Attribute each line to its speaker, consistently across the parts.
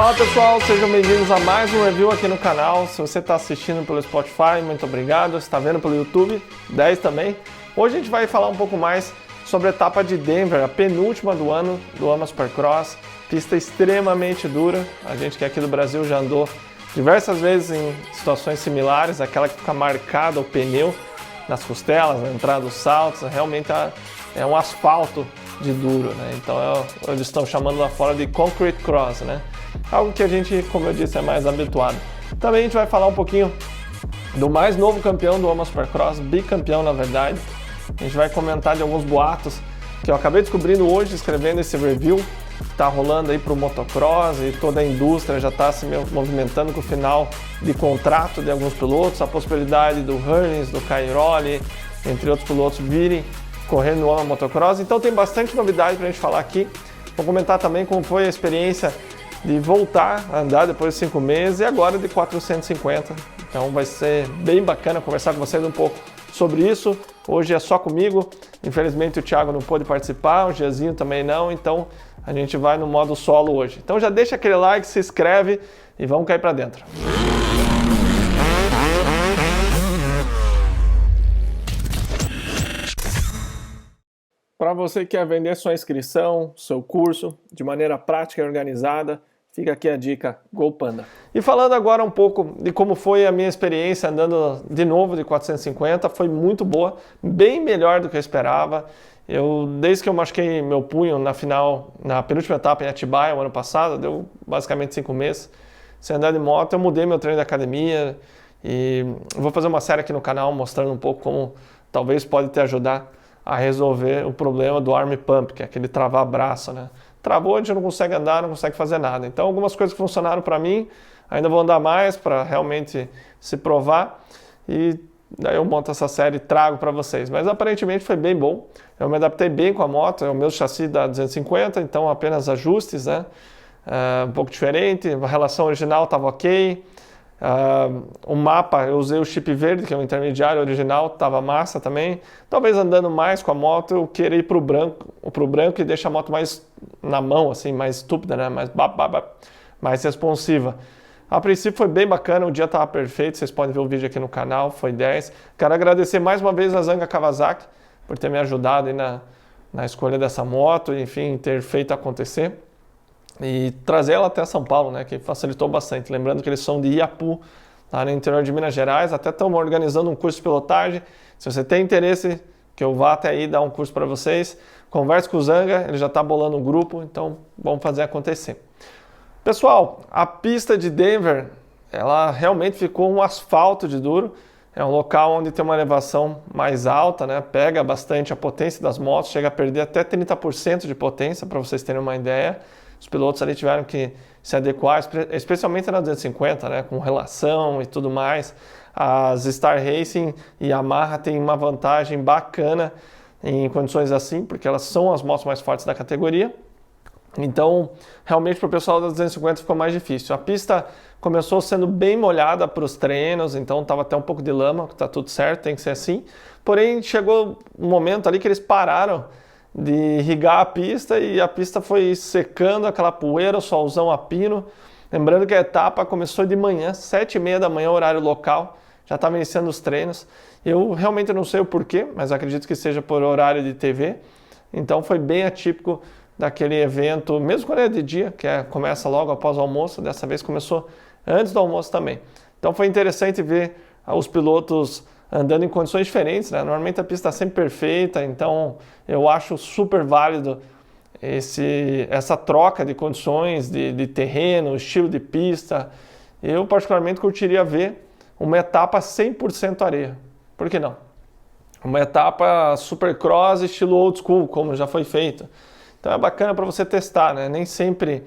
Speaker 1: Fala pessoal, sejam bem-vindos a mais um review aqui no canal. Se você está assistindo pelo Spotify, muito obrigado. Se está vendo pelo YouTube, 10 também. Hoje a gente vai falar um pouco mais sobre a etapa de Denver, a penúltima do ano do AMA Supercross. Pista extremamente dura. A gente que aqui do Brasil já andou diversas vezes em situações similares, aquela que fica marcada o pneu nas costelas, na entrada dos saltos. Realmente é um asfalto de duro, né? Então eles estão chamando lá fora de Concrete Cross, né? Algo que a gente, como eu disse, é mais habituado. Também a gente vai falar um pouquinho do mais novo campeão do AMA Supercross, bicampeão na verdade. A gente vai comentar de alguns boatos que eu acabei descobrindo hoje escrevendo esse review, que está rolando aí para o motocross e toda a indústria já está se movimentando com o final de contrato de alguns pilotos, a possibilidade do Hearns, do Cairoli, entre outros pilotos virem correr no AMA Motocross. Então tem bastante novidade para a gente falar aqui. Vou comentar também como foi a experiência de voltar a andar depois de 5 meses e agora de 450. Então vai ser bem bacana conversar com vocês um pouco sobre isso. Hoje é só comigo, infelizmente o Thiago não pôde participar, o Giazinho também não, então a gente vai no modo solo hoje. Então já deixa aquele like, se inscreve e vamos cair para dentro. Para você que quer vender sua inscrição, seu curso de maneira prática e organizada, fica aqui a dica GoPanda. E falando agora um pouco de como foi a minha experiência andando de novo de 450, foi muito boa, bem melhor do que eu esperava. Desde que eu machuquei meu punho na final, na penúltima etapa em Atibaia, o ano passado, deu basicamente 5 meses sem andar de moto, eu mudei meu treino de academia e vou fazer uma série aqui no canal mostrando um pouco como talvez pode te ajudar a resolver o problema do arm pump, que é aquele travar braço, né? Travou, a gente não consegue andar, não consegue fazer nada. Então, algumas coisas que funcionaram para mim, ainda vou andar mais para realmente se provar. E daí eu monto essa série e trago para vocês. Mas aparentemente foi bem bom. Eu me adaptei bem com a moto, é o meu chassi da 250, então apenas ajustes, né? Um pouco diferente, a relação original estava ok. O mapa, eu usei o chip verde, que é o intermediário original, estava massa também. Talvez andando mais com a moto, eu queria ir para o branco e deixar a moto mais na mão, assim, mais estúpida, né? Mais responsiva. A princípio foi bem bacana, o dia estava perfeito, vocês podem ver o vídeo aqui no canal, foi 10. Quero agradecer mais uma vez a Zanga Kawasaki por ter me ajudado aí na escolha dessa moto, enfim, ter feito acontecer. E trazer ela até São Paulo, né, que facilitou bastante. Lembrando que eles são de Iapu, lá no interior de Minas Gerais. Até estamos organizando um curso de pilotagem. Se você tem interesse, que eu vá até aí dar um curso para vocês, converse com o Zanga, ele já está bolando um grupo, então vamos fazer acontecer. Pessoal, a pista de Denver, ela realmente ficou um asfalto de duro. É um local onde tem uma elevação mais alta, né, pega bastante a potência das motos, chega a perder até 30% de potência, para vocês terem uma ideia. Os pilotos ali tiveram que se adequar, especialmente na 250, né, com relação e tudo mais. As Star Racing e a Yamaha têm uma vantagem bacana em condições assim, porque elas são as motos mais fortes da categoria. Então, realmente para o pessoal da 250 ficou mais difícil. A pista começou sendo bem molhada para os treinos, então estava até um pouco de lama, que está tudo certo, tem que ser assim. Porém, chegou um momento ali que eles pararam de irrigar a pista e a pista foi secando aquela poeira, o solzão a pino. Lembrando que a etapa começou de manhã, 7h30 da manhã, horário local, já estava iniciando os treinos. Eu realmente não sei o porquê, mas acredito que seja por horário de TV. Então foi bem atípico daquele evento, mesmo quando é de dia, começa logo após o almoço, dessa vez começou antes do almoço também. Então foi interessante ver os pilotos andando em condições diferentes, né? Normalmente a pista está sempre perfeita, então eu acho super válido essa troca de condições, de terreno, estilo de pista. Eu particularmente curtiria ver uma etapa 100% areia, por que não? Uma etapa supercross estilo old school, como já foi feito. Então é bacana para você testar, né? Nem sempre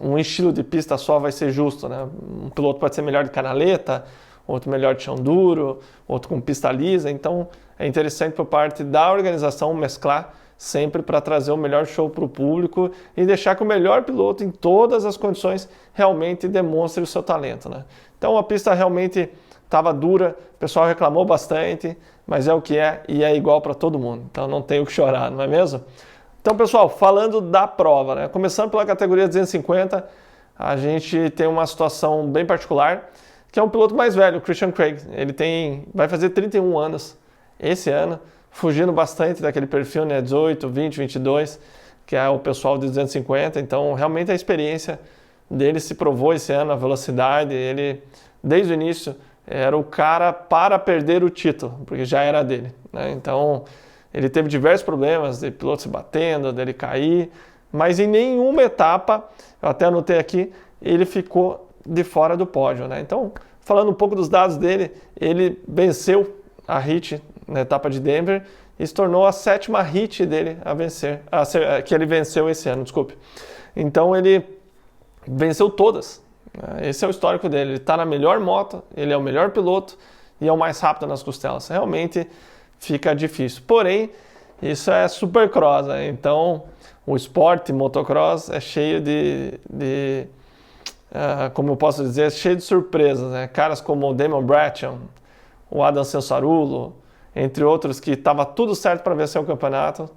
Speaker 1: um estilo de pista só vai ser justo, né? Um piloto pode ser melhor de canaleta, outro melhor de chão duro, outro com pista lisa. Então é interessante por parte da organização mesclar sempre para trazer o melhor show para o público e deixar que o melhor piloto em todas as condições realmente demonstre o seu talento, né? Então a pista realmente estava dura, o pessoal reclamou bastante, mas é o que é e é igual para todo mundo. Então não tem o que chorar, não é mesmo? Então, pessoal, falando da prova, né? Começando pela categoria 250, a gente tem uma situação bem particular, que é um piloto mais velho, o Christian Craig. Ele vai fazer 31 anos esse ano, fugindo bastante daquele perfil, né? 18, 20, 22, que é o pessoal de 250. Então, realmente a experiência dele se provou esse ano, a velocidade. Ele, desde o início, era o cara para perder o título, porque já era dele, né? Então, ele teve diversos problemas de piloto se batendo, dele cair, mas em nenhuma etapa, eu até anotei aqui, ele ficou de fora do pódio, né? Então, falando um pouco dos dados dele, ele venceu a HIT na etapa de Denver e se tornou a 7ª HIT dele a vencer, que ele venceu esse ano, desculpe. Então, ele venceu todas. Esse é o histórico dele. Ele está na melhor moto, ele é o melhor piloto e é o mais rápido nas costelas. Realmente fica difícil. Porém, isso é supercross, né? Então o esporte motocross é cheio como eu posso dizer, é cheio de surpresas, né? Caras como o Damon Bracton, o Adam Cesarullo, entre outros, que estava tudo certo para vencer o campeonato,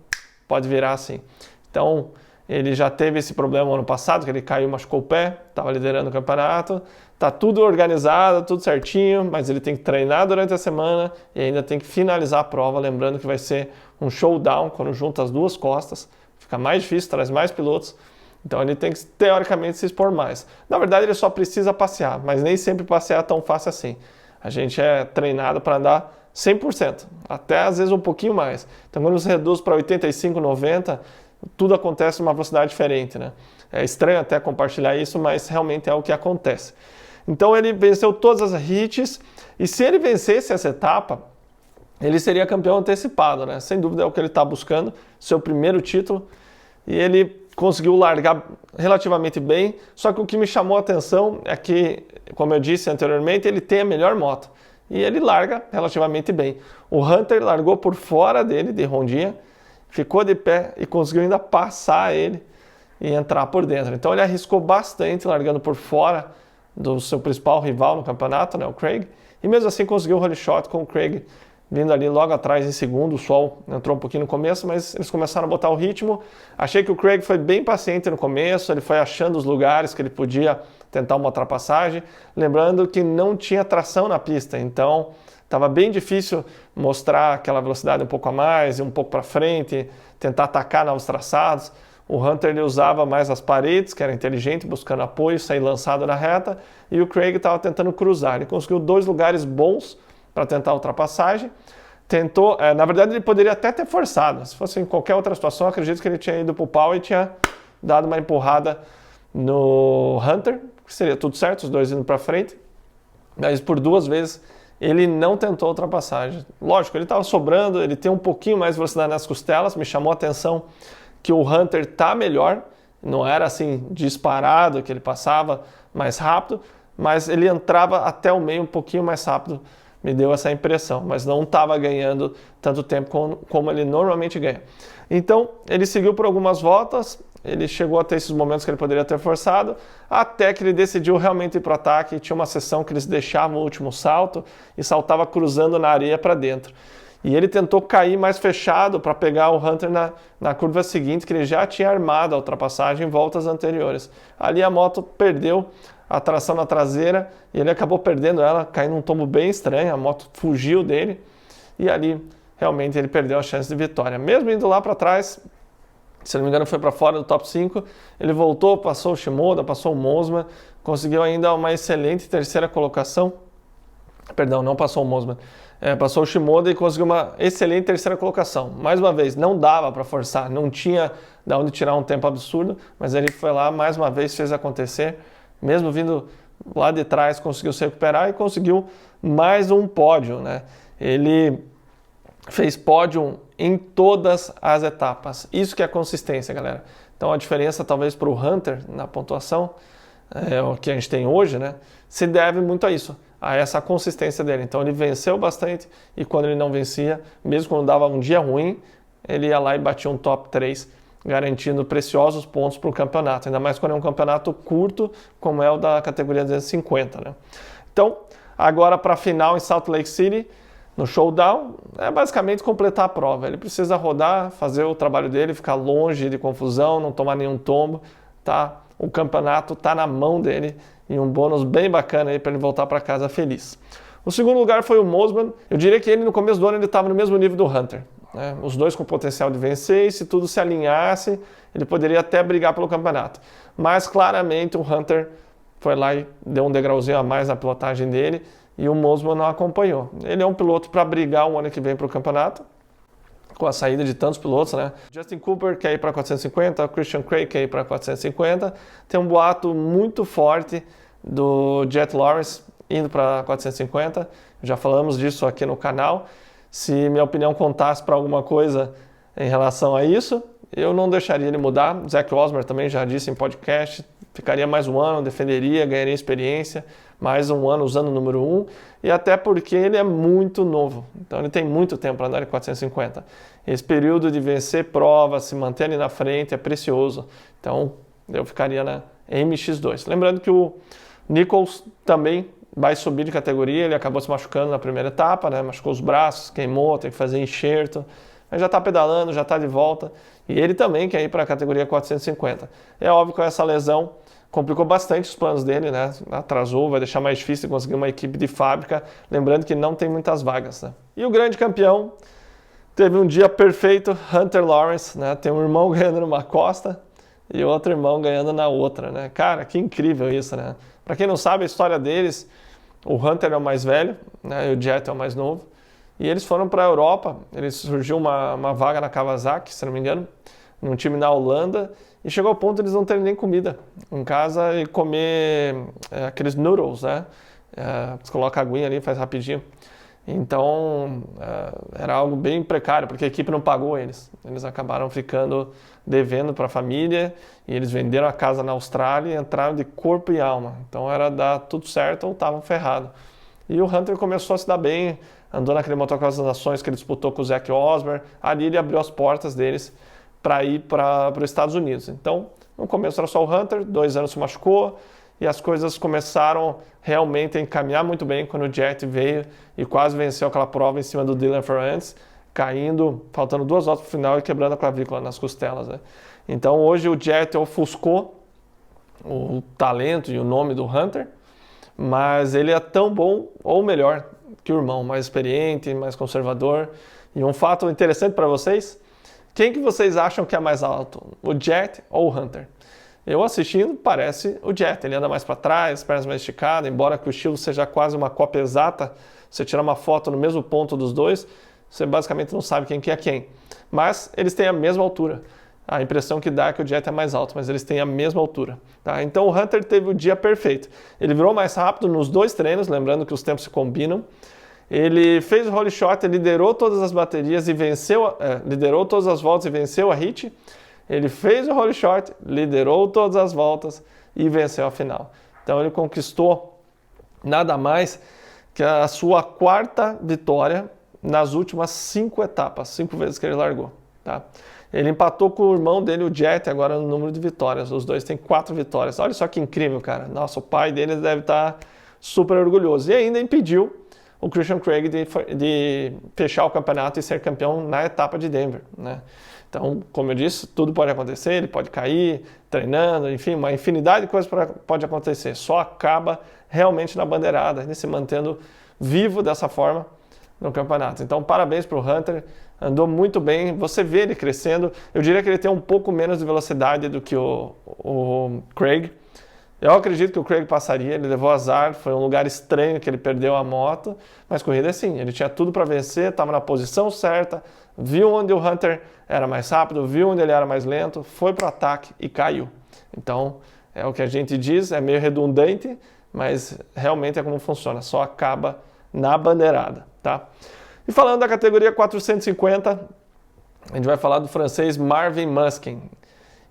Speaker 1: pode virar assim. Então, ele já teve esse problema ano passado, que ele caiu, machucou o pé, estava liderando o campeonato. Tá tudo organizado, tudo certinho, mas ele tem que treinar durante a semana e ainda tem que finalizar a prova, lembrando que vai ser um showdown, quando junta as duas costas, fica mais difícil, traz mais pilotos, então ele tem que, teoricamente, se expor mais. Na verdade, ele só precisa passear, mas nem sempre passear é tão fácil assim. A gente é treinado para andar 100%, até às vezes um pouquinho mais. Então, quando você reduz para 85, 90, tudo acontece numa velocidade diferente, né? É estranho até compartilhar isso, mas realmente é o que acontece. Então ele venceu todas as HITs, e se ele vencesse essa etapa, ele seria campeão antecipado, né? Sem dúvida é o que ele está buscando, seu primeiro título, e ele conseguiu largar relativamente bem, só que o que me chamou a atenção é que, como eu disse anteriormente, ele tem a melhor moto, e ele larga relativamente bem. O Hunter largou por fora dele, de rondinha, ficou de pé e conseguiu ainda passar ele e entrar por dentro. Então ele arriscou bastante, largando por fora do seu principal rival no campeonato, né, o Craig, e mesmo assim conseguiu o holey shot com o Craig vindo ali logo atrás em segundo. O sol entrou um pouquinho no começo, mas eles começaram a botar o ritmo. Achei que o Craig foi bem paciente no começo, ele foi achando os lugares que ele podia tentar uma ultrapassagem, lembrando que não tinha tração na pista, então estava bem difícil mostrar aquela velocidade um pouco a mais e um pouco para frente, tentar atacar novos traçados. O Hunter ele usava mais as paredes, que era inteligente, buscando apoio, sair lançado na reta, e o Craig estava tentando cruzar. Ele conseguiu 2 lugares bons para tentar a ultrapassagem. Tentou, na verdade ele poderia até ter forçado. Se fosse em qualquer outra situação, acredito que ele tinha ido para o pau e tinha dado uma empurrada no Hunter, que seria tudo certo, os dois indo para frente. Mas por 2 vezes ele não tentou a ultrapassagem. Lógico, ele estava sobrando, ele tem um pouquinho mais de velocidade nas costelas, me chamou a atenção que o Hunter está melhor, não era assim disparado que ele passava mais rápido, mas ele entrava até o meio um pouquinho mais rápido, me deu essa impressão, mas não estava ganhando tanto tempo como ele normalmente ganha. Então ele seguiu por algumas voltas, ele chegou a ter esses momentos que ele poderia ter forçado, até que ele decidiu realmente ir para o ataque. Tinha uma sessão que eles deixavam o último salto e saltava cruzando na areia para dentro. E ele tentou cair mais fechado para pegar o Hunter na curva seguinte, que ele já tinha armado a ultrapassagem em voltas anteriores. Ali a moto perdeu a tração na traseira e ele acabou perdendo ela, caindo num tombo bem estranho, a moto fugiu dele e ali realmente ele perdeu a chance de vitória. Mesmo indo lá para trás, se não me engano foi para fora do top 5, ele voltou, passou o Shimoda, passou o Mosman, conseguiu ainda uma excelente terceira colocação. Perdão, não passou o Mosman. Passou o Shimoda e conseguiu uma excelente terceira colocação. Mais uma vez, não dava para forçar, não tinha de onde tirar um tempo absurdo, mas ele foi lá, mais uma vez fez acontecer, mesmo vindo lá de trás, conseguiu se recuperar e conseguiu mais um pódio, né? Ele fez pódio em todas as etapas. Isso que é consistência, galera. Então a diferença talvez para o Hunter na pontuação, o que a gente tem hoje, né, se deve muito a isso, a essa consistência dele. Então ele venceu bastante e quando ele não vencia, mesmo quando dava um dia ruim, ele ia lá e batia um top 3, garantindo preciosos pontos para o campeonato, ainda mais quando é um campeonato curto, como é o da categoria 250, né? Então, agora para a final em Salt Lake City, no showdown é basicamente completar a prova. Ele precisa rodar, fazer o trabalho dele, ficar longe de confusão, não tomar nenhum tombo, tá? O campeonato está na mão dele e um bônus bem bacana aí para ele voltar para casa feliz. O segundo lugar foi o Mosiman. Eu diria que ele no começo do ano ele estava no mesmo nível do Hunter, né? Os dois com potencial de vencer, e se tudo se alinhasse, ele poderia até brigar pelo campeonato. Mas claramente o Hunter foi lá e deu um degrauzinho a mais na pilotagem dele e o Mosiman não acompanhou. Ele é um piloto para brigar o ano que vem para o campeonato, com a saída de tantos pilotos, né? Justin Cooper quer ir para 450, Christian Craig quer ir para 450. Tem um boato muito forte do Jet Lawrence indo para 450. Já falamos disso aqui no canal. Se minha opinião contasse para alguma coisa em relação a isso, eu não deixaria ele mudar. Zach Osmer também já disse em podcast, ficaria mais um ano, defenderia, ganharia experiência, mais um ano usando o número 1, e até porque ele é muito novo, então ele tem muito tempo para andar em 450. Esse período de vencer provas, se manter ali na frente é precioso, então eu ficaria na MX2. Lembrando que o Nichols também vai subir de categoria, ele acabou se machucando na primeira etapa, né? Machucou os braços, queimou, tem que fazer enxerto, mas já está pedalando, já está de volta, e ele também quer ir para a categoria 450. É óbvio que essa lesão complicou bastante os planos dele, né? Atrasou, vai deixar mais difícil conseguir uma equipe de fábrica, lembrando que não tem muitas vagas, né? E o grande campeão teve um dia perfeito, Hunter Lawrence, né? Tem um irmão ganhando numa costa e outro irmão ganhando na outra, né? Cara, que incrível isso, né? Para quem não sabe a história deles, o Hunter é o mais velho, né? E o Jet é o mais novo. E eles foram para a Europa, surgiu uma vaga na Kawasaki, se não me engano, num time na Holanda, e chegou ao ponto de eles não terem nem comida em casa e comer aqueles noodles, né? Você coloca a aguinha ali, faz rapidinho. Então, era algo bem precário, porque a equipe não pagou eles. Eles acabaram ficando devendo para a família, e eles venderam a casa na Austrália e entraram de corpo e alma. Então, era dar tudo certo ou estavam ferrados. E o Hunter começou a se dar bem, andou naquele motocross das nações que ele disputou com o Zach Osmer. Ali ele abriu as portas deles para ir para os Estados Unidos. Então, no começo era só o Hunter, 2 anos se machucou, e as coisas começaram realmente a encaminhar muito bem quando o Jet veio e quase venceu aquela prova em cima do Dylan Ferrantz, caindo, faltando 2 voltas para o final e quebrando a clavícula nas costelas, né? Então, hoje o Jet ofuscou o talento e o nome do Hunter, mas ele é tão bom ou melhor que o irmão, mais experiente, mais conservador. E um fato interessante para vocês: quem que vocês acham que é mais alto, o Jet ou o Hunter? Eu assistindo, parece o Jet, ele anda mais para trás, pernas mais esticadas, embora que o estilo seja quase uma cópia exata, você tirar uma foto no mesmo ponto dos dois, você basicamente não sabe quem que é quem. Mas eles têm a mesma altura. A impressão que dá é que o Jet é mais alto, mas eles têm a mesma altura, tá? Então o Hunter teve o dia perfeito. Ele virou mais rápido nos 2 treinos, lembrando que os tempos se combinam. Ele fez o holey shot, liderou todas as baterias e venceu, liderou todas as voltas e venceu a hit. Ele fez o holey shot, liderou todas as voltas e venceu a final. Então ele conquistou nada mais que a sua 4ª vitória nas últimas 5 etapas, 5 vezes que ele largou, tá? Ele empatou com o irmão dele, o Jet, agora no número de vitórias. Os dois têm 4 vitórias. Olha só que incrível, cara. Nossa, o pai dele deve estar super orgulhoso. E ainda impediu o Christian Craig de fechar o campeonato e ser campeão na etapa de Denver, né? Então, como eu disse, tudo pode acontecer, ele pode cair, treinando, enfim, uma infinidade de coisas pode acontecer. Só acaba realmente na bandeirada, ele se mantendo vivo dessa forma no campeonato. Então, parabéns para o Hunter, andou muito bem, você vê ele crescendo. Eu diria que ele tem um pouco menos de velocidade do que o Craig. Eu acredito que o Craig passaria, ele levou azar, foi um lugar estranho que ele perdeu a moto, mas corrida é assim, ele tinha tudo para vencer, estava na posição certa, viu onde o Hunter era mais rápido, viu onde ele era mais lento, foi para o ataque e caiu. Então, é o que a gente diz, é meio redundante, mas realmente é como funciona, só acaba na bandeirada, tá? E falando da categoria 450, a gente vai falar do francês Marvin Musquin.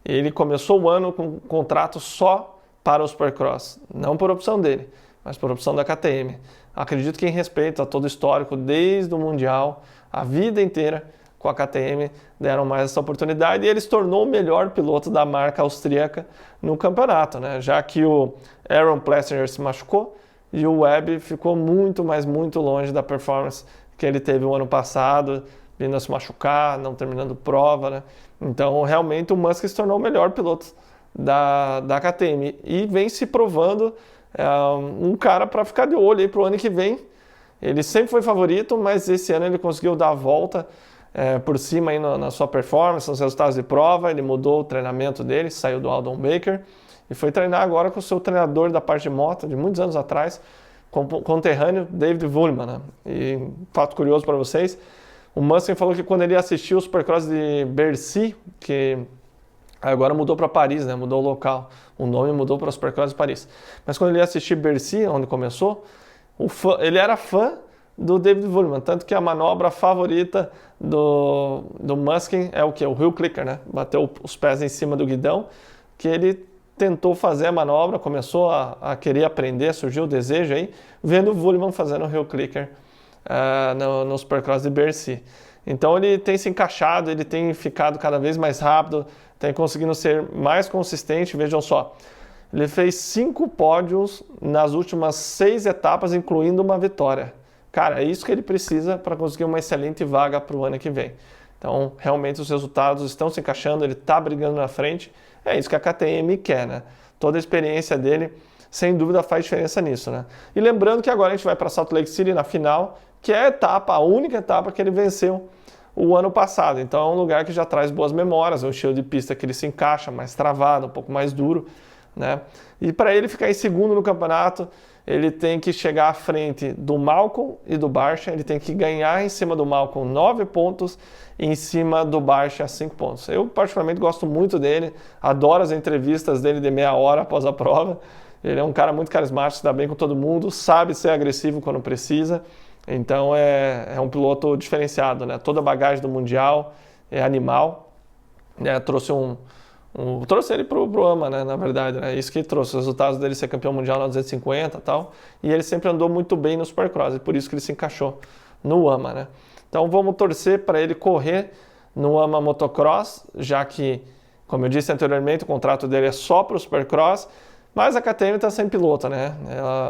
Speaker 1: Ele começou o ano com um contrato só para o Supercross, não por opção dele, mas por opção da KTM. Acredito que em respeito a todo o histórico, desde o Mundial, a vida inteira com a KTM, deram mais essa oportunidade e ele se tornou o melhor piloto da marca austríaca no campeonato, né? Já que o Aaron Plessinger se machucou e o Webb ficou muito, mas muito longe da performance que ele teve o ano passado, vindo a se machucar, não terminando prova, né? Então, realmente, o Musk se tornou o melhor piloto da KTM e vem se provando um cara para ficar de olho aí para o ano que vem. Ele sempre foi favorito, mas esse ano ele conseguiu dar a volta por cima aí na sua performance, nos resultados de prova. Ele mudou o treinamento dele, saiu do Aldon Baker e foi treinar agora com o seu treinador da parte de moto, de muitos anos atrás, conterrâneo David Vuillemin, né? E fato curioso para vocês, o Musk falou que quando ele assistiu o Supercross de Bercy, que agora mudou para Paris, né? Mudou o local, o nome mudou para o Supercross de Paris. Mas quando ele assistiu Bercy, onde começou, ele era fã do David Vuillemin, tanto que a manobra favorita do Musquin é o que? O heel clicker, né? Bateu os pés em cima do guidão, que ele tentou fazer a manobra, começou a querer aprender, surgiu o desejo aí, vendo o Vuillemin fazendo o heel clicker no Supercross de Bercy. Então ele tem se encaixado, ele tem ficado cada vez mais rápido, tem conseguindo ser mais consistente. Vejam só, ele fez 5 pódios nas últimas 6 etapas, incluindo uma vitória. Cara, é isso que ele precisa para conseguir uma excelente vaga para o ano que vem. Então, realmente os resultados estão se encaixando, ele está brigando na frente. É isso que a KTM quer, né? Toda a experiência dele, sem dúvida, faz diferença nisso, né? E lembrando que agora a gente vai para Salt Lake City na final, que é a única etapa que ele venceu o ano passado. Então é um lugar que já traz boas memórias, é um estilo de pista que ele se encaixa, mais travado, um pouco mais duro, né? E para ele ficar em segundo no campeonato, ele tem que chegar à frente do Malcolm e do Barcia, ele tem que ganhar em cima do Malcolm 9 pontos e em cima do Barcia 5 pontos. Eu particularmente gosto muito dele, adoro as entrevistas dele de meia hora após a prova. Ele é um cara muito carismático, se dá bem com todo mundo, sabe ser agressivo quando precisa. Então é um piloto diferenciado, né? Toda a bagagem do Mundial é animal, né? Trouxe ele pro AMA, né? Na verdade, né? Isso que trouxe os resultados dele ser campeão mundial na 250 e tal. E ele sempre andou muito bem no Supercross, e por isso que ele se encaixou no AMA, né? Então vamos torcer para ele correr no AMA Motocross, já que, como eu disse anteriormente, o contrato dele é só para o Supercross. Mas a KTM está sem piloto, né?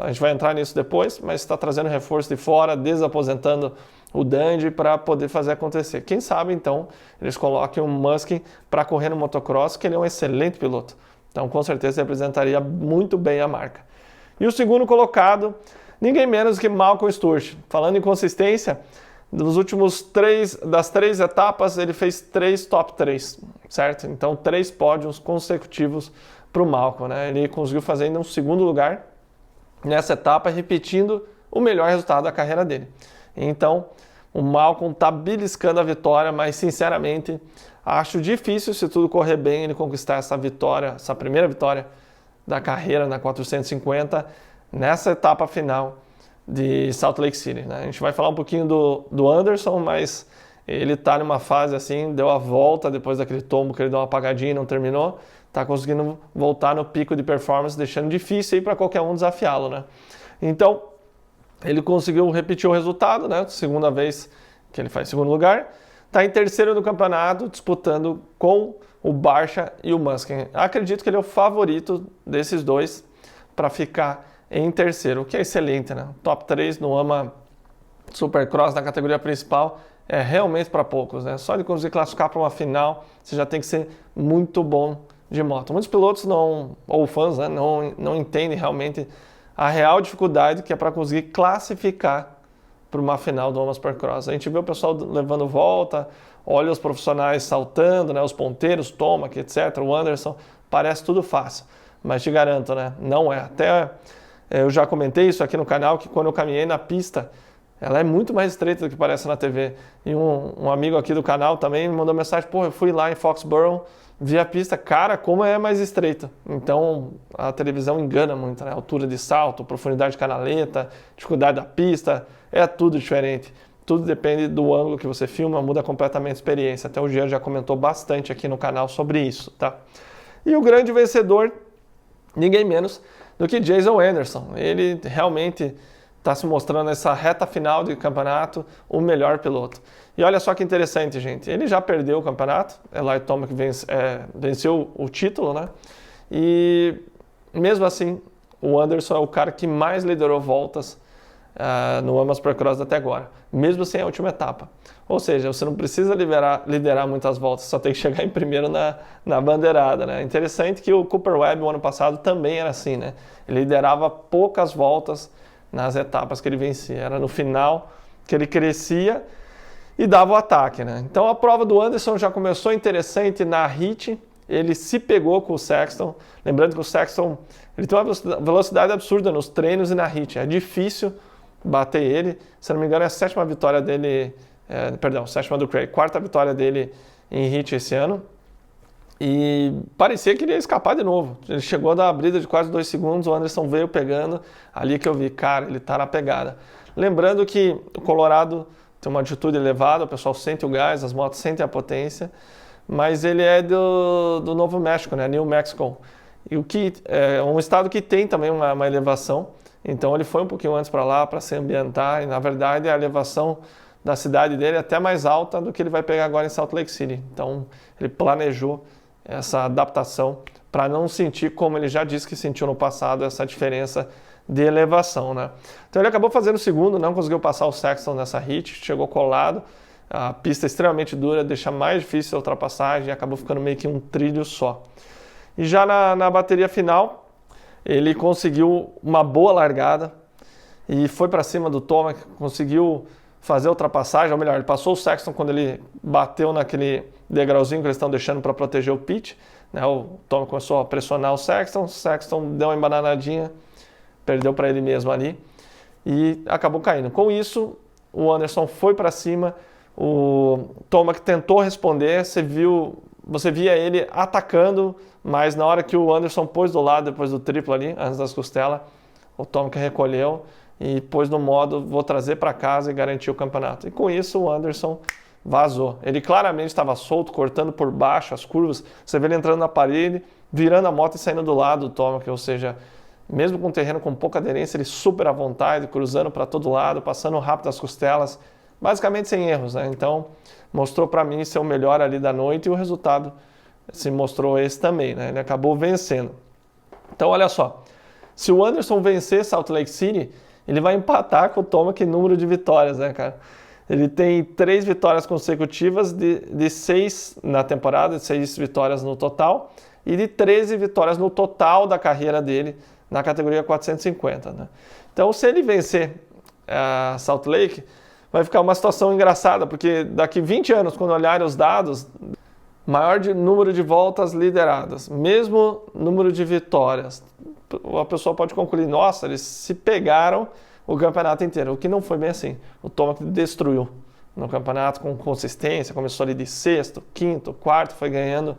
Speaker 1: A gente vai entrar nisso depois, mas está trazendo reforço de fora, desaposentando o Dundee para poder fazer acontecer. Quem sabe, então, eles coloquem o Musquin para correr no motocross, que ele é um excelente piloto. Então, com certeza, representaria muito bem a marca. E o segundo colocado, ninguém menos que Malcolm Stewart. Falando em consistência, das 3 etapas, ele fez 3 top 3, certo? Então, 3 pódios consecutivos para o Malcolm, né? Ele conseguiu fazer ainda um segundo lugar nessa etapa, repetindo o melhor resultado da carreira dele. Então, o Malcolm está beliscando a vitória, mas sinceramente acho difícil, se tudo correr bem, ele conquistar essa vitória, essa primeira vitória da carreira na 450, nessa etapa final de Salt Lake City, né? A gente vai falar um pouquinho do Anderson, mas ele está numa fase assim, deu a volta depois daquele tombo que ele deu uma apagadinha e não terminou. Está conseguindo voltar no pico de performance, deixando difícil para qualquer um desafiá-lo, né? Então, ele conseguiu repetir o resultado, né? Segunda vez que ele faz segundo lugar. Está em terceiro no campeonato, disputando com o Barcia e o Musquin. Acredito que ele é o favorito desses dois para ficar em terceiro, o que é excelente, né? Top 3 no AMA Supercross na categoria principal é realmente para poucos, né? Só de conseguir classificar para uma final, você já tem que ser muito bom de moto. Muitos pilotos ou fãs, né, não entendem realmente a real dificuldade que é para conseguir classificar para uma final do AMA Supercross. A gente vê o pessoal levando volta, olha os profissionais saltando, né, os ponteiros, Tomac, etc., o Anderson, parece tudo fácil, mas te garanto, né, não é. Até eu já comentei isso aqui no canal, que quando eu caminhei na pista, ela é muito mais estreita do que parece na TV. E um amigo aqui do canal também me mandou mensagem, pô, eu fui lá em Foxborough, vi a pista, cara, como é mais estreita. Então, a televisão engana muito, né? Altura de salto, profundidade de canaleta, dificuldade da pista, é tudo diferente. Tudo depende do ângulo que você filma, muda completamente a experiência. Até o Jean já comentou bastante aqui no canal sobre isso, tá? E o grande vencedor, ninguém menos do que Jason Anderson. Ele realmente está se mostrando nessa reta final de campeonato o melhor piloto. E olha só que interessante, gente. Ele já perdeu o campeonato, Eli Tomac venceu o título, né? E mesmo assim, o Anderson é o cara que mais liderou voltas no AMA Supercross até agora, mesmo sem a última etapa. Ou seja, você não precisa liderar muitas voltas, só tem que chegar em primeiro na bandeirada, né? Interessante que o Cooper Webb, o ano passado, também era assim, né? Ele liderava poucas voltas nas etapas que ele vencia. Era no final que ele crescia e dava o ataque, né? Então a prova do Anderson já começou interessante na HIT, ele se pegou com o Sexton, lembrando que o Sexton ele tem uma velocidade absurda nos treinos e na HIT, é difícil bater ele, se não me engano é a sétima vitória dele, sétima do Craig, quarta vitória dele em HIT esse ano, e parecia que ele ia escapar de novo, ele chegou a dar uma brida de quase 2 segundos, o Anderson veio pegando, ali que eu vi, cara, ele tá na pegada. Lembrando que o Colorado tem uma altitude elevada, o pessoal sente o gás, as motos sentem a potência, mas ele é do Novo México, né, New Mexico, e o que é um estado que tem também uma elevação, então ele foi um pouquinho antes para lá para se ambientar, e na verdade a elevação da cidade dele é até mais alta do que ele vai pegar agora em Salt Lake City, então ele planejou essa adaptação para não sentir, como ele já disse que sentiu no passado, essa diferença de elevação, né? Então ele acabou fazendo o segundo, não conseguiu passar o Sexton nessa HIT, chegou colado, a pista é extremamente dura, deixa mais difícil a ultrapassagem, acabou ficando meio que um trilho só. E já na bateria final, ele conseguiu uma boa largada e foi para cima do Tomac, conseguiu fazer a ultrapassagem, ou melhor, ele passou o Sexton quando ele bateu naquele degrauzinho que eles estão deixando para proteger o pit, né? O Tomac começou a pressionar o Sexton deu uma embananadinha, perdeu para ele mesmo ali e acabou caindo. Com isso, o Anderson foi para cima, o Tomac tentou responder, você via ele atacando, mas na hora que o Anderson pôs do lado, depois do triplo ali, antes das costelas, o Tomac recolheu e pôs no modo, vou trazer para casa e garantir o campeonato. E com isso o Anderson vazou. Ele claramente estava solto, cortando por baixo as curvas, você vê ele entrando na parede, virando a moto e saindo do lado do Tomac, ou seja, mesmo com um terreno com pouca aderência, ele super à vontade, cruzando para todo lado, passando rápido as costelas, basicamente sem erros, né? Então, mostrou para mim ser o melhor ali da noite e o resultado se mostrou esse também, né? Ele acabou vencendo. Então, olha só, se o Anderson vencer Salt Lake City, ele vai empatar com o Tomac em número de vitórias, né, cara? Ele tem 3 vitórias consecutivas de 6 na temporada, 6 vitórias no total, e de 13 vitórias no total da carreira dele, na categoria 450, né? Então, se ele vencer a Salt Lake, vai ficar uma situação engraçada, porque daqui 20 anos, quando olharem os dados, maior número de voltas lideradas, mesmo número de vitórias, a pessoa pode concluir, nossa, eles se pegaram o campeonato inteiro, o que não foi bem assim. O Tomac destruiu no campeonato com consistência, começou ali de sexto, quinto, quarto, foi ganhando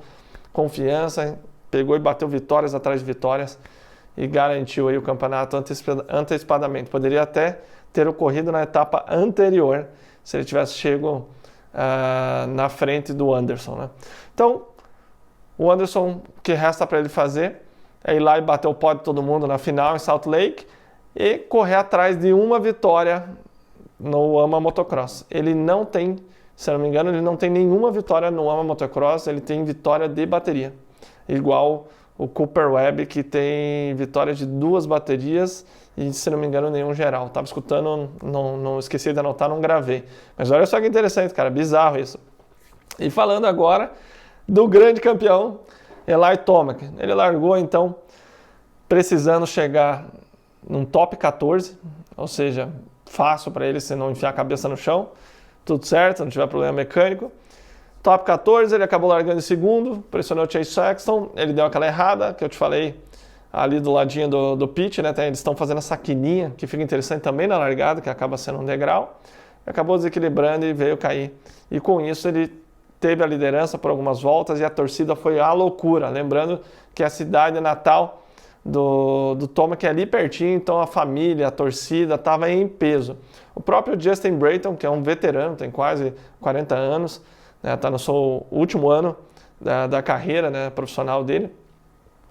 Speaker 1: confiança, pegou e bateu vitórias atrás de vitórias, e garantiu aí o campeonato antecipadamente. Poderia até ter ocorrido na etapa anterior, se ele tivesse chego na frente do Anderson, né? Então, o Anderson, o que resta para ele fazer é ir lá e bater o pódio de todo mundo na final em Salt Lake e correr atrás de uma vitória no AMA Motocross. Ele não tem, se não me engano, ele não tem nenhuma vitória no AMA Motocross, ele tem vitória de bateria, igual o Cooper Webb, que tem vitória de 2 baterias e, se não me engano, nenhum geral. Estava escutando, não esqueci de anotar, não gravei. Mas olha só que interessante, cara, bizarro isso. E falando agora do grande campeão, Eli Tomac. Ele largou, então, precisando chegar num top 14, ou seja, fácil para ele se não enfiar a cabeça no chão, tudo certo, não tiver problema mecânico. Top 14, ele acabou largando em segundo, pressionou o Chase Sexton, ele deu aquela errada, que eu te falei, ali do ladinho do pit, né? Eles estão fazendo essa quininha, que fica interessante também na largada, que acaba sendo um degrau. Acabou desequilibrando e veio cair. E com isso ele teve a liderança por algumas voltas e a torcida foi à loucura. Lembrando que a cidade natal do Tomac é ali pertinho, então a família, a torcida estava em peso. O próprio Justin Brayton, que é um veterano, tem quase 40 anos, está no seu último ano da carreira, né, profissional dele.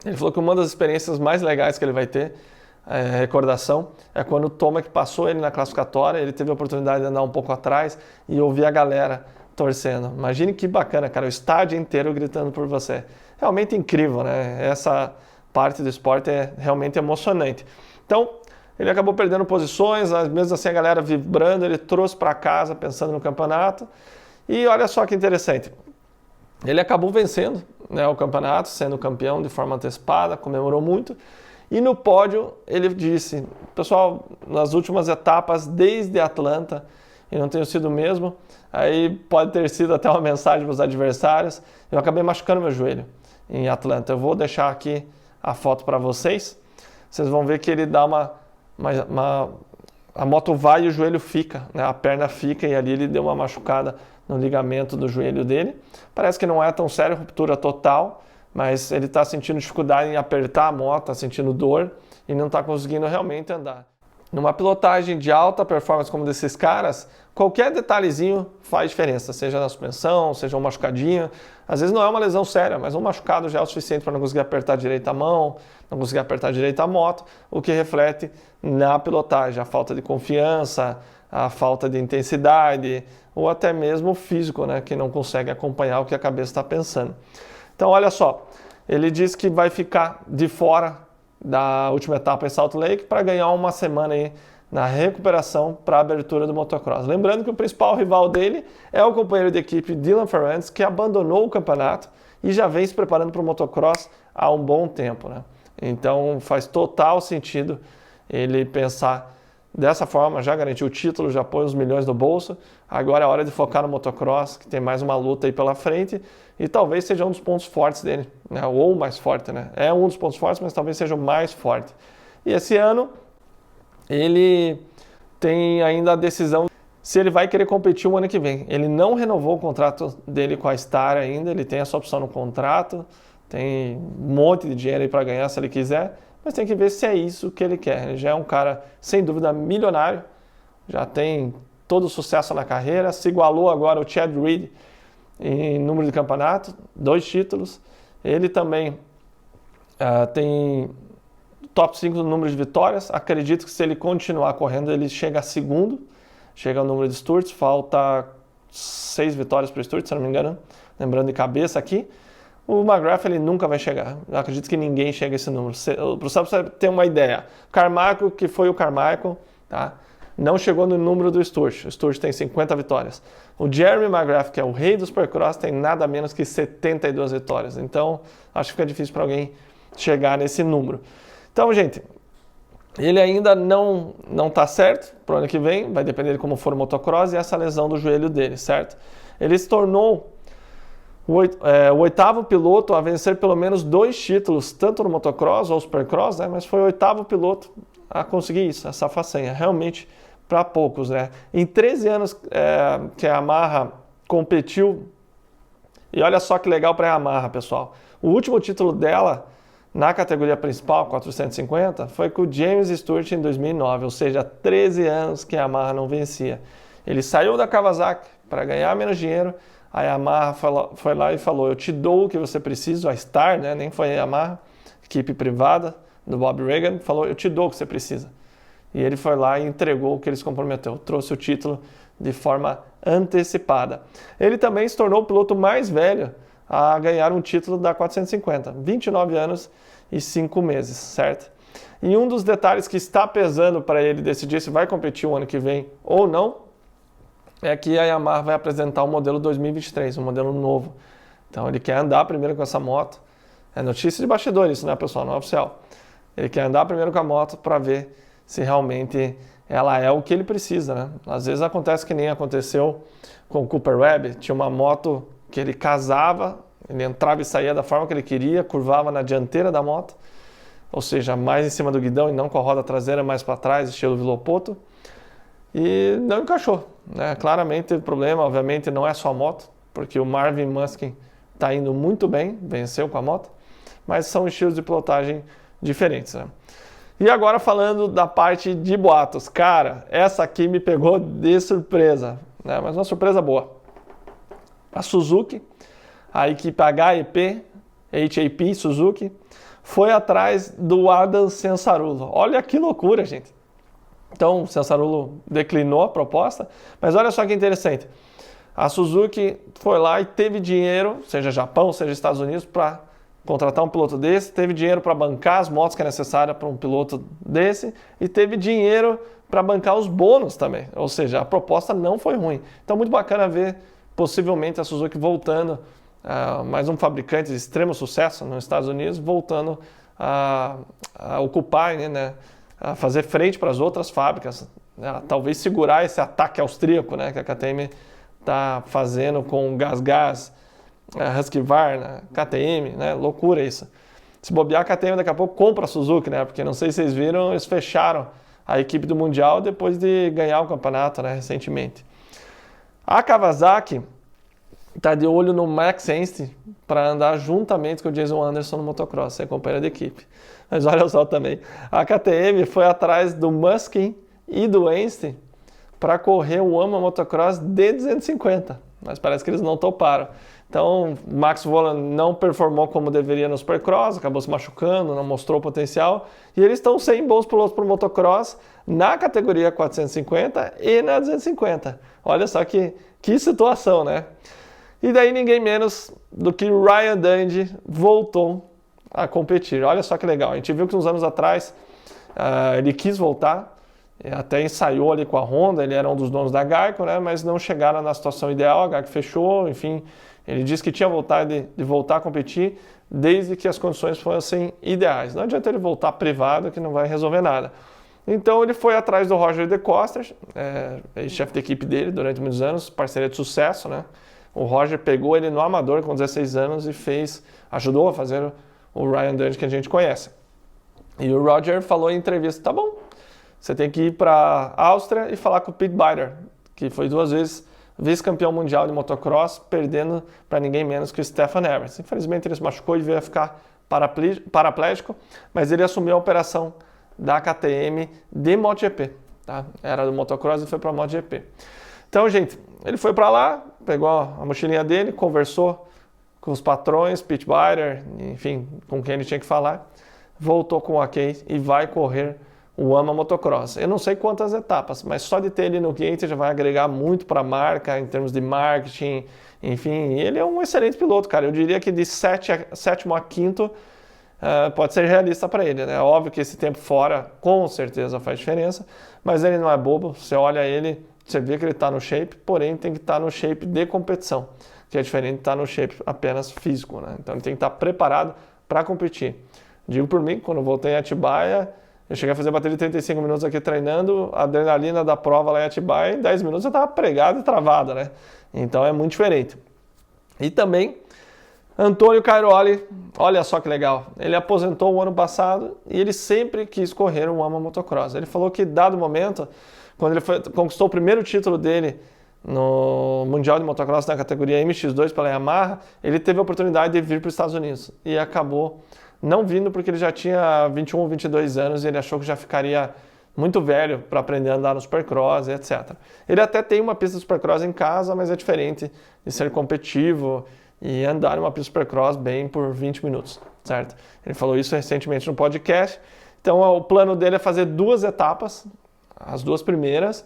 Speaker 1: Ele falou que uma das experiências mais legais que ele vai ter, recordação, é quando o Tomac passou ele na classificatória, ele teve a oportunidade de andar um pouco atrás e ouvir a galera torcendo. Imagine que bacana, cara, o estádio inteiro gritando por você. Realmente incrível, né? Essa parte do esporte é realmente emocionante. Então, ele acabou perdendo posições, mesmo assim a galera vibrando, ele trouxe para casa pensando no campeonato. E olha só que interessante, ele acabou vencendo, né, o campeonato, sendo campeão de forma antecipada, comemorou muito. E no pódio ele disse, pessoal, nas últimas etapas, desde Atlanta, e não tenho sido o mesmo, aí pode ter sido até uma mensagem para os adversários, eu acabei machucando meu joelho em Atlanta. Eu vou deixar aqui a foto para vocês, vocês vão ver que ele dá a moto vai e o joelho fica, né? A perna fica e ali ele deu uma machucada no ligamento do joelho dele. Parece que não é tão sério, ruptura total, mas ele está sentindo dificuldade em apertar a moto, está sentindo dor e não está conseguindo realmente andar. Numa pilotagem de alta performance como desses caras, qualquer detalhezinho faz diferença, seja na suspensão, seja um machucadinho. Às vezes não é uma lesão séria, mas um machucado já é o suficiente para não conseguir apertar direito a mão, não conseguir apertar direito a moto, o que reflete na pilotagem, a falta de confiança, a falta de intensidade, ou até mesmo o físico, né, que não consegue acompanhar o que a cabeça está pensando. Então, olha só, ele diz que vai ficar de fora da última etapa em Salt Lake para ganhar uma semana aí na recuperação para a abertura do motocross. Lembrando que o principal rival dele é o companheiro de equipe Dylan Ferrandis, que abandonou o campeonato e já vem se preparando para o motocross há um bom tempo, né? Então faz total sentido ele pensar dessa forma, já garantiu o título, já põe os milhões no bolso, agora é hora de focar no motocross, que tem mais uma luta aí pela frente, e talvez seja um dos pontos fortes dele, né? Ou o mais forte, né? É um dos pontos fortes, mas talvez seja o mais forte. E esse ano, ele tem ainda a decisão se ele vai querer competir o ano que vem. Ele não renovou o contrato dele com a Star ainda, ele tem essa opção no contrato, tem um monte de dinheiro aí para ganhar se ele quiser, mas tem que ver se é isso que ele quer. Ele já é um cara, sem dúvida, milionário, já tem todo o sucesso na carreira, se igualou agora ao Chad Reed em número de campeonato, 2 títulos. Ele também tem top 5 no número de vitórias. Acredito que se ele continuar correndo, ele chega a segundo, chega ao número de Sturts, falta 6 vitórias para o Sturts, se não me engano, lembrando de cabeça aqui. O McGrath ele nunca vai chegar. Eu acredito que ninguém chega a esse número. Só para você ter uma ideia. Carmichael, que foi o Carmichael, tá? Não chegou no número do Sturge. O Sturge tem 50 vitórias. O Jeremy McGrath, que é o rei do Supercross, tem nada menos que 72 vitórias. Então, acho que fica difícil para alguém chegar nesse número. Então, gente, ele ainda não está certo para o ano que vem. Vai depender de como for o motocross e essa lesão do joelho dele, certo? Ele se tornou o 8º piloto a vencer pelo menos 2 títulos, tanto no motocross ou supercross, né? Mas foi o 8º piloto a conseguir isso, essa façanha. Realmente, para poucos, né? Em 13 anos que a Yamaha competiu, e olha só que legal para a Yamaha, pessoal. O último título dela na categoria principal, 450, foi com o James Stewart em 2009, ou seja, 13 anos que a Yamaha não vencia. Ele saiu da Kawasaki para ganhar menos dinheiro. A Yamaha foi lá e falou, eu te dou o que você precisa, a Star, né? Nem foi a Yamaha, equipe privada do Bob Regan, falou, eu te dou o que você precisa. E ele foi lá e entregou o que ele se comprometeu, trouxe o título de forma antecipada. Ele também se tornou o piloto mais velho a ganhar um título da 450, 29 anos e 5 meses, certo? E um dos detalhes que está pesando para ele decidir se vai competir o ano que vem ou não, é que a Yamaha vai apresentar o modelo 2023, um modelo novo. Então ele quer andar primeiro com essa moto. É notícia de bastidor isso, né, pessoal? Não é oficial. Ele quer andar primeiro com a moto para ver se realmente ela é o que ele precisa, né? Às vezes acontece que nem aconteceu com o Cooper Webb. Tinha uma moto que ele casava, ele entrava e saía da forma que ele queria, curvava na dianteira da moto, ou seja, mais em cima do guidão e não com a roda traseira mais para trás, estilo Vilopoto. E não encaixou, né? Claramente teve problema, obviamente não é só a moto, porque o Marvin Musquin está indo muito bem, venceu com a moto, mas são estilos de pilotagem diferentes, né? E agora falando da parte de boatos, cara, essa aqui me pegou de surpresa, né? Mas uma surpresa boa. A Suzuki, a equipe HAP Suzuki, foi atrás do Adam Cianciarulo. Olha que loucura, gente. Então, o Cianciarulo declinou a proposta, mas olha só que interessante. A Suzuki foi lá e teve dinheiro, seja Japão, seja Estados Unidos, para contratar um piloto desse, teve dinheiro para bancar as motos que é necessária para um piloto desse e teve dinheiro para bancar os bônus também. Ou seja, a proposta não foi ruim. Então, muito bacana ver possivelmente a Suzuki voltando, mais um fabricante de extremo sucesso nos Estados Unidos, voltando a ocupar, né, a fazer frente para as outras fábricas, talvez segurar esse ataque austríaco, né, que a KTM está fazendo com Gas, Husqvarna, KTM, né, loucura isso. Se bobear, a KTM daqui a pouco compra a Suzuki, né, porque não sei se vocês viram, eles fecharam a equipe do Mundial depois de ganhar o campeonato, né, recentemente. A Kawasaki está de olho no Max Enst para andar juntamente com o Jason Anderson no motocross, ser companheiro de equipe. Mas olha só também, a KTM foi atrás do Musquin e do Enst para correr o AMA Motocross D250, mas parece que eles não toparam. Então, o Max Vohland não performou como deveria no Supercross, acabou se machucando, não mostrou o potencial, e eles estão sem bons pilotos para o motocross na categoria 450 e na 250. Olha só que situação, né? E daí ninguém menos do que Ryan Dungey voltou a competir. Olha só que legal, a gente viu que uns anos atrás ele quis voltar, até ensaiou ali com a Honda, ele era um dos donos da Geico, né? Mas não chegaram na situação ideal, a Geico fechou, enfim, ele disse que tinha vontade de voltar a competir desde que as condições fossem ideais. Não adianta ele voltar privado que não vai resolver nada. Então ele foi atrás do Roger De Coster, chefe de equipe dele durante muitos anos, parceria de sucesso, né? O Roger pegou ele no amador com 16 anos e ajudou a fazer o Ryan Dungey que a gente conhece. E o Roger falou em entrevista, tá bom, você tem que ir para a Áustria e falar com o Pete Beider, que foi 2 vezes vice-campeão mundial de motocross, perdendo para ninguém menos que o Stefan Evers. Infelizmente ele se machucou e veio a ficar paraplégico, mas ele assumiu a operação da KTM de MotoGP. Tá? Era do motocross e foi para a MotoGP. Então, gente, ele foi para lá, pegou a mochilinha dele, conversou com os patrões, Pete Beider, enfim, com quem ele tinha que falar, voltou com o ok e vai correr o AMA Motocross. Eu não sei quantas etapas, mas só de ter ele no gate já vai agregar muito para a marca, em termos de marketing, enfim, ele é um excelente piloto, cara. Eu diria que de sétimo a quinto pode ser realista para ele, né? Óbvio que esse tempo fora com certeza faz diferença, mas ele não é bobo, você olha ele, você vê que ele está no shape, porém tem que estar no shape de competição, que é diferente de estar no shape apenas físico, né? Então ele tem que estar preparado para competir. Digo por mim, quando eu voltei em Atibaia, eu cheguei a fazer bateria de 35 minutos aqui treinando, a adrenalina da prova lá em Atibaia, em 10 minutos eu estava pregado e travado, né? Então é muito diferente. E também, Antônio Cairoli, olha só que legal, ele aposentou o ano passado e ele sempre quis correr um AMA Motocross. Ele falou que, dado momento, quando ele conquistou o primeiro título dele no Mundial de Motocross na categoria MX2 pela Yamaha, ele teve a oportunidade de vir para os Estados Unidos e acabou não vindo porque ele já tinha 21 ou 22 anos e ele achou que já ficaria muito velho para aprender a andar no Supercross, etc. Ele até tem uma pista de Supercross em casa, mas é diferente de ser competitivo e andar em uma pista de Supercross bem por 20 minutos, certo? Ele falou isso recentemente no podcast. Então o plano dele é fazer 2 etapas, as 2 primeiras,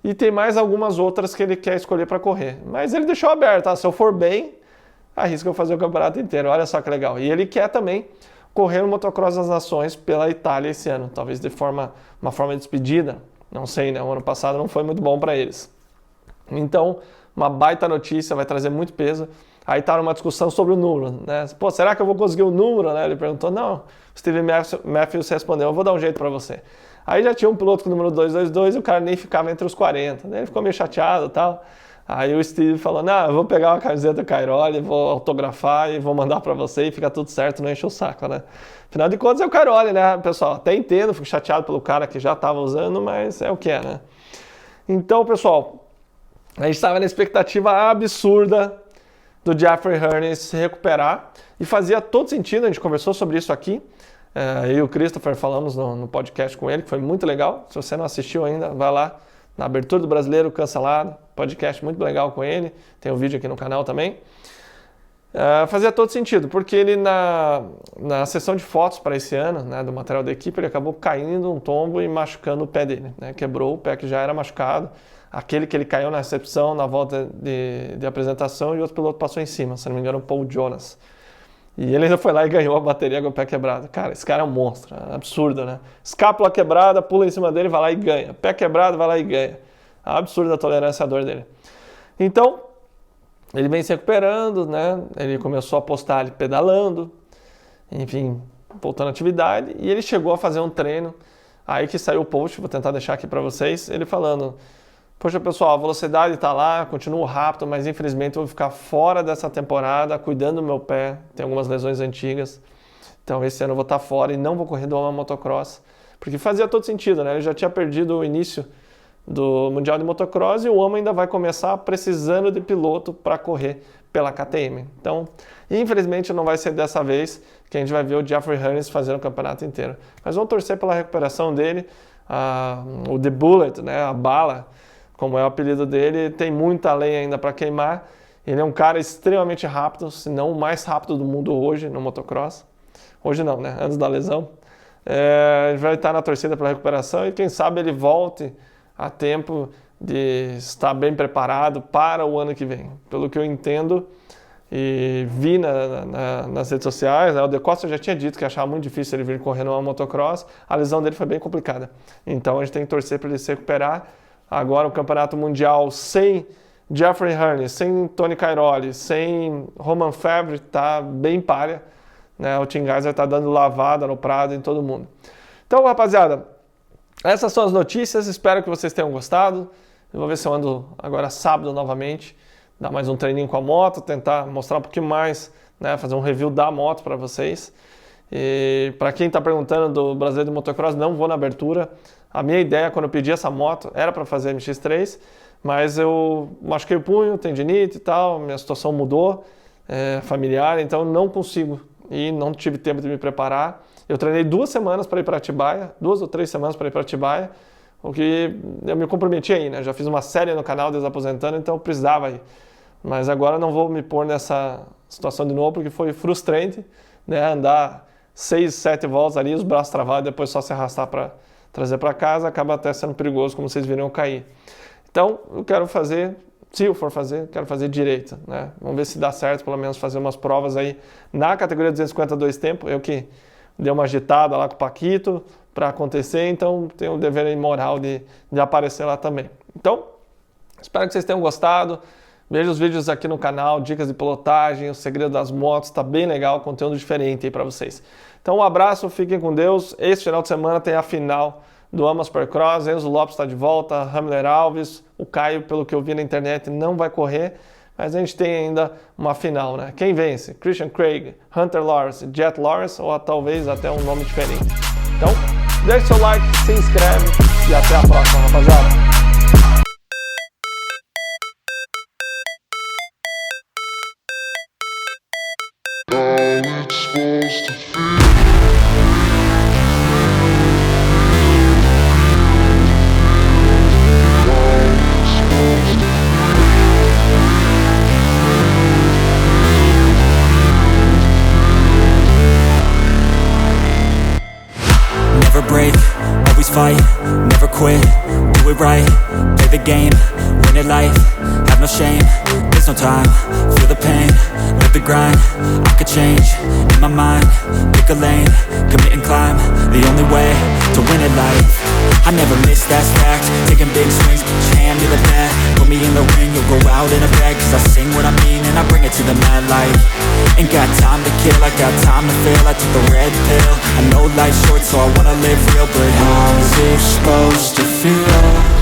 Speaker 1: e tem mais algumas outras que ele quer escolher para correr. Mas ele deixou aberto, tá? Se eu for bem, arrisca eu fazer o campeonato inteiro. Olha só que legal. E ele quer também correr no Motocross das Nações pela Itália esse ano, talvez de uma forma de despedida, não sei, né? O ano passado não foi muito bom para eles. Então, uma baita notícia, vai trazer muito peso. Aí está numa discussão sobre o número, né? Pô, será que eu vou conseguir o número, né? Ele perguntou, não. O Steve Matthews respondeu, eu vou dar um jeito para você. Aí já tinha um piloto com o número 222 e o cara nem ficava entre os 40. Daí ele ficou meio chateado e tal. Aí o Steve falou, não, eu vou pegar uma camiseta do Cairoli, vou autografar e vou mandar para você e fica tudo certo, não enche o saco, né? Afinal de contas é o Cairoli, né, pessoal? Até entendo, fico chateado pelo cara que já estava usando, mas é o que é, né? Então, pessoal, a gente estava na expectativa absurda do Jeffrey Hernes se recuperar e fazia todo sentido, a gente conversou sobre isso aqui, eu e o Christopher falamos no podcast com ele, que foi muito legal. Se você não assistiu ainda, vai lá na abertura do Brasileiro Cancelado, podcast muito legal com ele, tem um vídeo aqui no canal também. Fazia todo sentido, porque ele na sessão de fotos para esse ano, né, do material da equipe, ele acabou caindo um tombo e machucando o pé dele, né, quebrou o pé que já era machucado, aquele que ele caiu na recepção, na volta de apresentação, e outro piloto passou em cima, se não me engano, o Paul Jonas. E ele ainda foi lá e ganhou a bateria com o pé quebrado. Cara, esse cara é um monstro, é absurdo, né? Escápula quebrada, pula em cima dele, vai lá e ganha. Pé quebrado, vai lá e ganha. É absurda a tolerância à dor dele. Então, ele vem se recuperando, né? Ele começou a postar ele pedalando, enfim, voltando à atividade. E ele chegou a fazer um treino. Aí que saiu o post, vou tentar deixar aqui para vocês, ele falando: poxa pessoal, a velocidade está lá, continuo rápido, mas infelizmente eu vou ficar fora dessa temporada, cuidando do meu pé, tem algumas lesões antigas, então esse ano eu vou estar fora e não vou correr do AMA Motocross, porque fazia todo sentido, né? Ele já tinha perdido o início do Mundial de Motocross e o AMA ainda vai começar precisando de piloto para correr pela KTM. Então, infelizmente não vai ser dessa vez que a gente vai ver o Jeffrey Herlings fazendo o campeonato inteiro. Mas vamos torcer pela recuperação dele, o The Bullet, né? A bala, como é o apelido dele, tem muita lenha ainda para queimar. Ele é um cara extremamente rápido, se não o mais rápido do mundo hoje no motocross. Hoje não, né? Antes da lesão. Ele vai estar na torcida pela recuperação e quem sabe ele volte a tempo de estar bem preparado para o ano que vem. Pelo que eu entendo e vi nas redes sociais, né? O De Costa já tinha dito que achava muito difícil ele vir correndo uma motocross. A lesão dele foi bem complicada. Então a gente tem que torcer para ele se recuperar. Agora o campeonato mundial sem Jeffrey Herlings, sem Tony Cairoli, sem Romain Febvre, está bem palha, né? O Tim Gajser está dando lavada no Prado em todo mundo. Então, rapaziada, essas são as notícias, espero que vocês tenham gostado. Eu vou ver se eu ando agora sábado novamente, dar mais um treininho com a moto, tentar mostrar um pouquinho mais, né? Fazer um review da moto para vocês. E para quem está perguntando do Brasileiro de Motocross, não vou na abertura. A minha ideia, quando eu pedi essa moto, era para fazer MX3, mas eu machuquei o punho, tendinite e tal, minha situação mudou, familiar, então não consigo e não tive tempo de me preparar. Eu treinei 2 semanas para ir para Atibaia, 2 ou 3 semanas para ir para Atibaia, o que eu me comprometi aí, né? Já fiz uma série no canal Desaposentando, então eu precisava ir. Mas agora não vou me pôr nessa situação de novo, porque foi frustrante, né? Andar 6, 7 voltas ali, os braços travados, depois só se arrastar para trazer para casa, acaba até sendo perigoso, como vocês viram eu cair. Então, eu quero fazer, se eu for fazer, quero fazer direito, né? Vamos ver se dá certo, pelo menos fazer umas provas aí na categoria 252 tempo, eu que dei uma agitada lá com o Paquito para acontecer, então tenho o dever moral de aparecer lá também. Então, espero que vocês tenham gostado. Veja os vídeos aqui no canal, dicas de pilotagem, o segredo das motos, tá bem legal, conteúdo diferente aí para vocês. Então um abraço, fiquem com Deus. Esse final de semana tem a final do AMA Supercross, Enzo Lopes está de volta, Ramler Alves, o Caio, pelo que eu vi na internet, não vai correr, mas a gente tem ainda uma final, né? Quem vence? Christian Craig, Hunter Lawrence, Jet Lawrence ou talvez até um nome diferente. Então, deixe seu like, se inscreve e até a próxima, rapaziada.
Speaker 2: Never break, always fight, never quit, do it right, play the game, win it life, have no shame, there's no time, feel the pain, live the grind, I could change, in my mind, pick a lane, commit and climb, the only way to win it life. I never miss, that's fact, taking big swings, put your hand to the bat, put me in the ring, you'll go out in a bag, cause I sing what I mean and I bring it to the mad light. Ain't got time to kill, I got time to feel, I took the red pill, I know life's short so I wanna live real, but how's it supposed to feel?